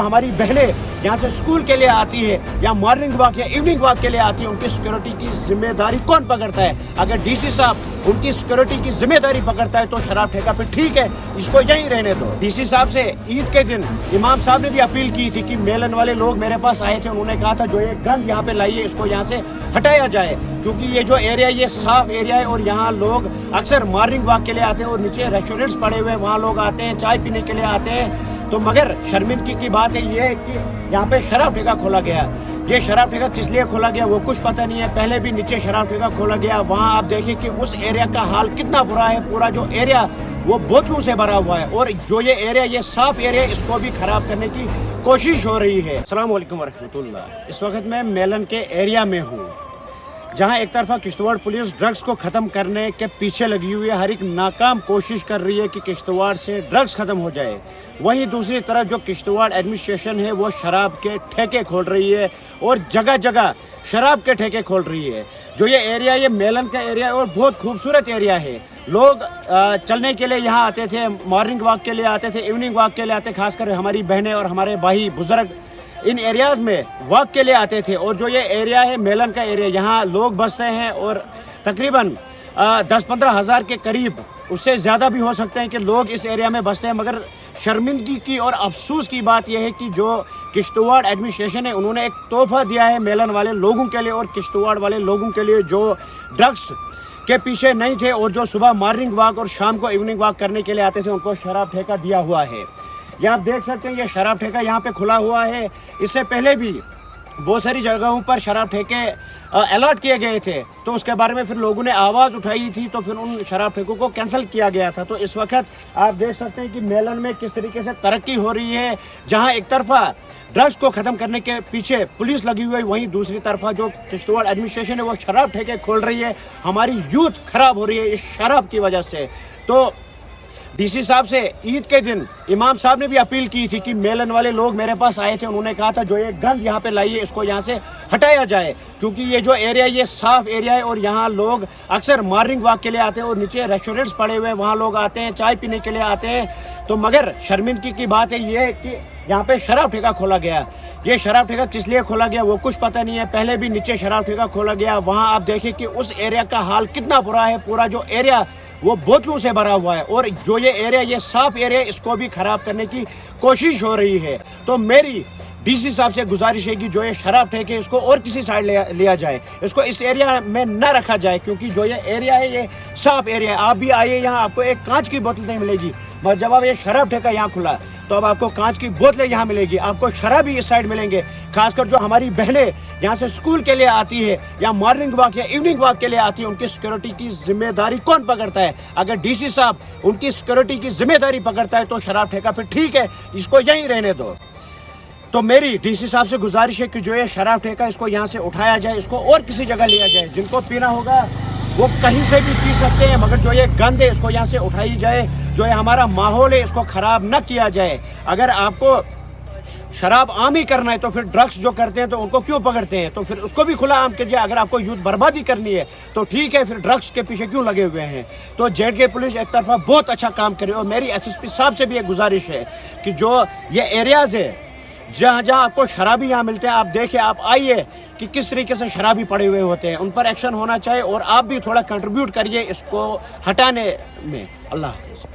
हमारी बहनें यहाँ से स्कूल के लिए आती है या मॉर्निंग वॉक या इवनिंग वॉक के लिए आती है, उनकी सिक्योरिटी की जिम्मेदारी कौन पकड़ता है? अगर डीसी साहब उनकी सिक्योरिटी की जिम्मेदारी पकड़ता है तो शराब ठेका फिर ठीक है, इसको यहीं रहने दो। डीसी साहब से ईद के दिन इमाम साहब ने भी अपील की थी कि मेलन वाले लोग मेरे पास आए थे, उन्होंने कहा था जो ये गंद यहाँ पे लाइए इसको यहाँ से हटाया जाए, क्योंकि ये जो एरिया ये साफ एरिया है और यहाँ लोग अक्सर मॉर्निंग वॉक के लिए आते हैं और नीचे रेस्टोरेंट्स पड़े हुए हैं, वहाँ लोग आते हैं चाय पीने के लिए आते हैं। तो मगर शर्मिंदगी की बात है ये कि यहाँ पे शराब ठेका खोला गया। ये शराब ठेका किस लिए खोला गया वो कुछ पता नहीं है। पहले भी नीचे शराब ठेका खोला गया, वहाँ आप देखिए कि उस एरिया का हाल कितना बुरा है। पूरा जो एरिया वो बोतलों से भरा हुआ है और जो ये एरिया ये साफ एरिया इसको भी खराब करने की कोशिश हो रही है। अस्सलाम वालेकुम वरहमतुल्लाह। इस वक्त मैं मेलन के एरिया में हूँ, जहां एक तरफा किश्तवाड़ पुलिस ड्रग्स को ख़त्म करने के पीछे लगी हुई है, हर एक नाकाम कोशिश कर रही है कि किश्तवाड़ से ड्रग्स ख़त्म हो जाए। वहीं दूसरी तरफ जो किश्तवाड़ एडमिनिस्ट्रेशन है वो शराब के ठेके खोल रही है और जगह जगह शराब के ठेके खोल रही है। जो ये एरिया ये मेलन का एरिया है और बहुत खूबसूरत एरिया है। लोग चलने के लिए यहाँ आते थे, मॉर्निंग वॉक के लिए आते थे, इवनिंग वॉक के लिए आते, खासकर हमारी बहनें और हमारे भाई बुजुर्ग इन एरियाज में वॉक के लिए आते थे। और जो ये एरिया है मेलन का एरिया, यहाँ लोग बसते हैं और तकरीबन 10-15 हज़ार के करीब, उससे ज़्यादा भी हो सकते हैं कि लोग इस एरिया में बसते हैं। मगर शर्मिंदगी की और अफसोस की बात यह है कि जो किश्तवाड़ एडमिनिस्ट्रेशन है उन्होंने एक तोहफा दिया है मेलन वाले लोगों के लिए और किश्तवाड़ वाले लोगों के लिए जो ड्रग्स के पीछे नहीं थे और जो सुबह मॉर्निंग वॉक और शाम को इवनिंग वॉक करने के लिए आते थे, उनको शराब ठेका दिया हुआ है। ये आप देख सकते हैं ये शराब ठेका यहाँ पे खुला हुआ है। इससे पहले भी बहुत सारी जगहों पर शराब ठेके अलॉट किए गए थे, तो उसके बारे में फिर लोगों ने आवाज़ उठाई थी, तो फिर उन शराब ठेकों को कैंसिल किया गया था। तो इस वक्त आप देख सकते हैं कि मेलन में किस तरीके से तरक्की हो रही है, जहां एक तरफा ड्रग्स को ख़त्म करने के पीछे पुलिस लगी हुई है, वहीं दूसरी तरफा जो किश्तवाड़ एडमिनिस्ट्रेशन है वो शराब ठेके खोल रही है। हमारी यूथ खराब हो रही है इस शराब की वजह से। तो डीसी साहब से ईद के दिन इमाम साहब ने भी अपील की थी कि मेलन वाले लोग मेरे पास आए थे, उन्होंने कहा था जो ये गंद यहाँ पे लाइए इसको यहाँ से हटाया जाए, क्योंकि ये जो एरिया ये साफ एरिया है और यहाँ लोग अक्सर मॉर्निंग वॉक के लिए आते हैं और नीचे रेस्टोरेंट्स पड़े हुए हैं, वहाँ लोग आते हैं चाय पीने के लिए आते हैं। तो मगर शर्मिंदगी की बात है ये कि यहाँ पे शराब ठेका खोला गया। ये शराब ठेका किस लिए खोला गया वो कुछ पता नहीं है। पहले भी नीचे शराब ठेका खोला गया, वहाँ आप देखिए कि उस एरिया का हाल कितना बुरा है। पूरा जो एरिया वो बोतलों से भरा हुआ है और जो ये एरिया ये साफ एरिया इसको भी खराब करने की कोशिश हो रही है। तो मेरी डीसी साहब से गुजारिश है कि जो ये शराब ठेके इसको और किसी साइड लिया जाए, इसको इस एरिया में न रखा जाए, क्योंकि जो ये एरिया है ये साफ एरिया है। आप भी आइए, यहाँ आपको एक कांच की बोतल नहीं मिलेगी, मगर जब आप ये शराब ठेका यहाँ खुला तो अब आपको कांच की बोतलें यहाँ मिलेगी, आपको शराब भी इस साइड मिलेंगे। खासकर जो हमारी बहनें यहाँ से स्कूल के लिए आती है या मॉर्निंग वॉक या इवनिंग वॉक के लिए आती है, उनकी सिक्योरिटी की जिम्मेदारी कौन पकड़ता है? अगर डीसी साहब उनकी सिक्योरिटी की जिम्मेदारी पकड़ता है तो शराब ठेका फिर ठीक है, इसको यहीं रहने दो। तो मेरी डीसी साहब से गुजारिश है कि जो ये शराब ठेका इसको यहाँ से उठाया जाए, इसको और किसी जगह लिया जाए। जिनको पीना होगा वो कहीं से भी पी सकते हैं, मगर जो ये गंद है इसको यहाँ से उठाई जाए। जो ये हमारा माहौल है इसको खराब न किया जाए। अगर आपको शराब आम ही करना है तो फिर ड्रग्स जो करते हैं तो उनको क्यों पकड़ते हैं? तो फिर उसको भी खुला आम कीजिए। अगर आपको यूथ बर्बादी करनी है तो ठीक है, फिर ड्रग्स के पीछे क्यों लगे हुए हैं? तो जेडके पुलिस एक तरफा बहुत अच्छा काम करे और मेरी एसएसपी साहब से भी एक गुजारिश है कि जो ये एरियाज है जहाँ जहाँ आपको शराबी यहाँ मिलते हैं, आप देखिए, आप आइए कि किस तरीके से शराबी पड़े हुए होते हैं, उन पर एक्शन होना चाहिए और आप भी थोड़ा कंट्रीब्यूट करिए इसको हटाने में। अल्लाह हाफिज़।